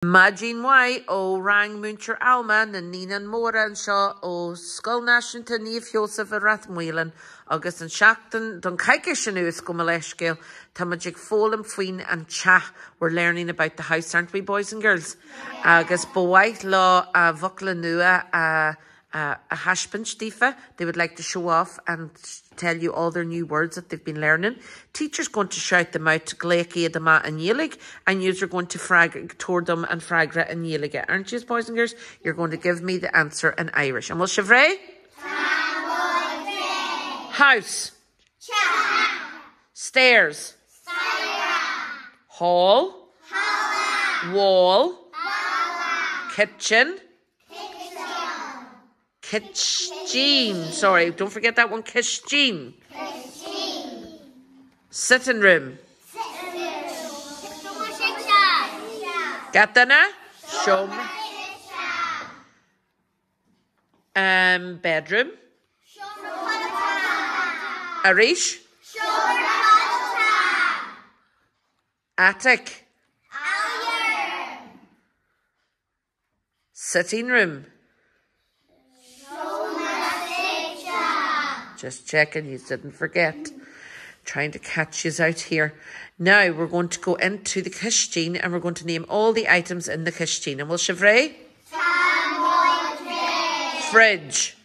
Majin Wai o rang Muncher Alma na Nina Mora and Shaw o Skull Nationta Neve Joseph a Rathmuilan August and Shackton Don Kaikishanu Skumaleschgil Tamajik Folum Fween and Cha. We're learning about the house, aren't we, boys and girls? August Boait Law Vuklanua a hashpinch difa. They would like to show off and tell you all their new words that they've been learning. Teacher's going to shout them out, Gleiki Adama and Yilig, and you're going to frag toward them and fragra and Yiliga. Aren't you, boys and girls? You're going to give me the answer in Irish. And we'll chevray? House. Cha. Stairs. Stira. Hall. Halla. Wall. Halla. Kitchen. Kitchen. Sorry, don't forget that one. Kitchen. Sitting room. Got that now? Show me. Bedroom. Arish. Attic. Sitting room. Just checking, you didn't forget. Trying to catch you out here. Now we're going to go into the kitchen and we're going to name all the items in the kitchen. And we'll chevray? Fridge.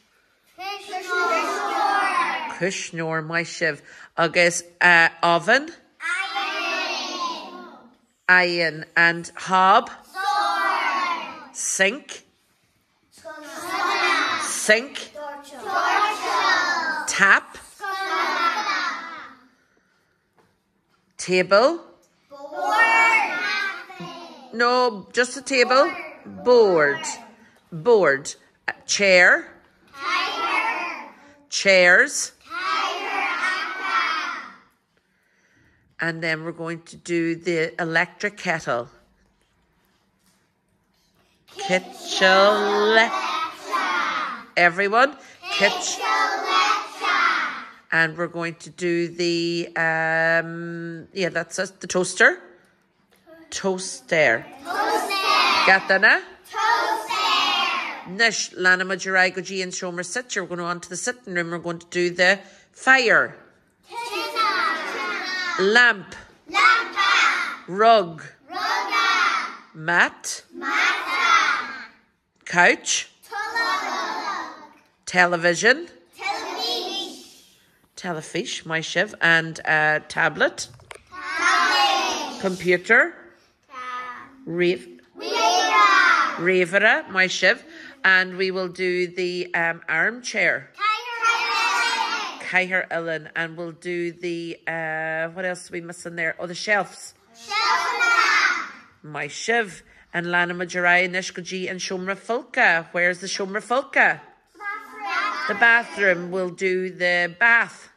Kushnor, my shiv. August oven. Iron. And hob. Sink. Sink. Tap. Table. No, just a table. Board. Board. Chair. Chairs. And then we're going to do the electric kettle. Kitchen. Everyone. Kitchen. And we're going to do the, that's us, the toaster. Toaster. Got that now? Toaster. Nish, Lana Majirai Goji and Shomer Sitcher. We're going on to the sitting room. We're going to do the fire. Lamp. Lampa. Rug. Rugga. Mat. Mata. Couch. Tulog. Television. Telefish, my shiv, and tablet. Tablet. Computer. Ravera, my shiv. And we will do the armchair. Kaiher Ellen. And we'll do the, what else are we missing there? Oh, the shelves. My shiv. And Lana Majirai, Nishkoji, and Shomra Fulka. Where's the Shomra Fulka? The bathroom. We'll do the bath.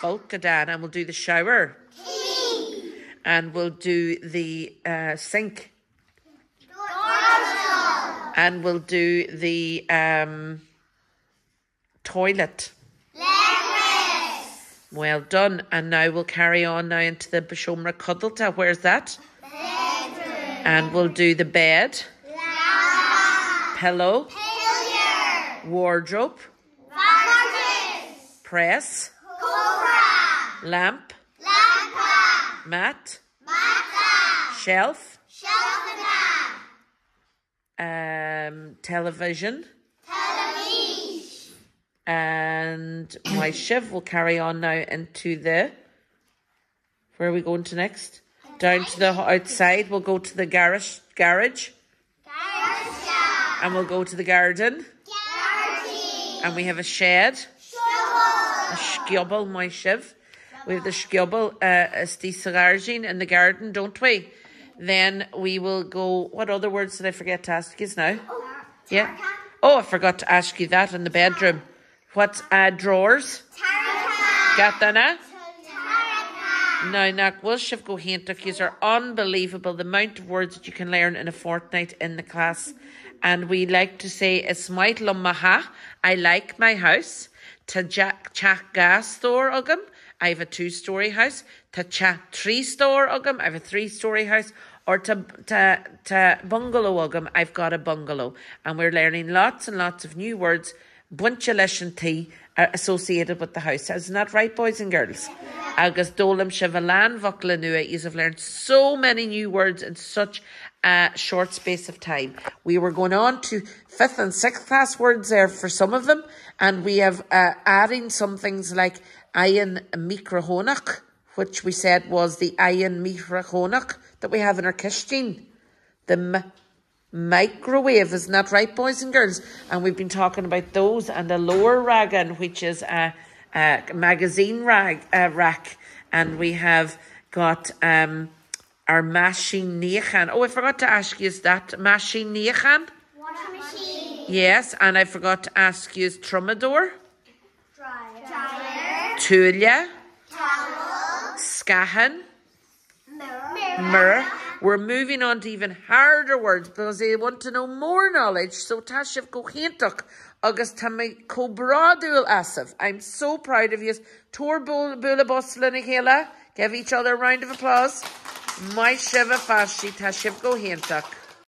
Volkadan. And we'll do the shower. Key. And we'll do the sink. Dorsal. And we'll do the toilet. Legless. Well done. And now we'll carry on now into the Bashomra Cuddleta. Where's that? Bedroom. And we'll do the bed. Lava. Pillow. Pillier. Wardrobe. Varnish. Press. Cobra. Lamp. Lampa. Mat. Mata. Shelf. Shelfina. Television. Television. And my shiv will carry on now into the, where are we going to next? Down to the outside. We'll go to the garage. And we'll go to the garden. And we have a shed. A skjobel, my shiv. We have the skjobel, stisararjin in the garden, don't we? Then we will go, what other words did I forget to ask you now? Yeah. Oh, I forgot to ask you that in the bedroom. What's drawers? Got that now? Now, Nak Wilshif go Hintuk, yous are unbelievable. The amount of words that you can learn in a fortnight in the class. And we like to say, Ismail Maha, I like my house. Ta chak gas store ugam, I have a 2-story house. Ta chat 3-store ugam, I have a 3-story house. or to bungalow agam, I've got a bungalow. And we're learning lots and lots of new words, buncha leis an tí, associated with the house. Isn't that right, boys and girls? Agus dolam shivalan vokla nua. You have learned so many new words in such a short space of time. We were going on to 5th and 6th class words there for some of them, and we have adding some things like ayin microhonach, which we said was the ayin microhonach that we have in our kitchen. The microwave, isn't that right, boys and girls? And we've been talking about those, and the lower ragan, which is a magazine rack, and we have got our machine neachan. Oh, I forgot to ask you, is that machine neachan? Washing machine. Yes, and I forgot to ask you, is trumador? Dryer. Tulia. Towel. Scahan. Mirror. We're moving on to even harder words because they want to know more knowledge. So tashiv gohintach agus tamay cobradul asaf. I'm so proud of you. Tor bula bosla nGaeilge. Give each other a round of applause. My shiva fashi tashiv gohintach.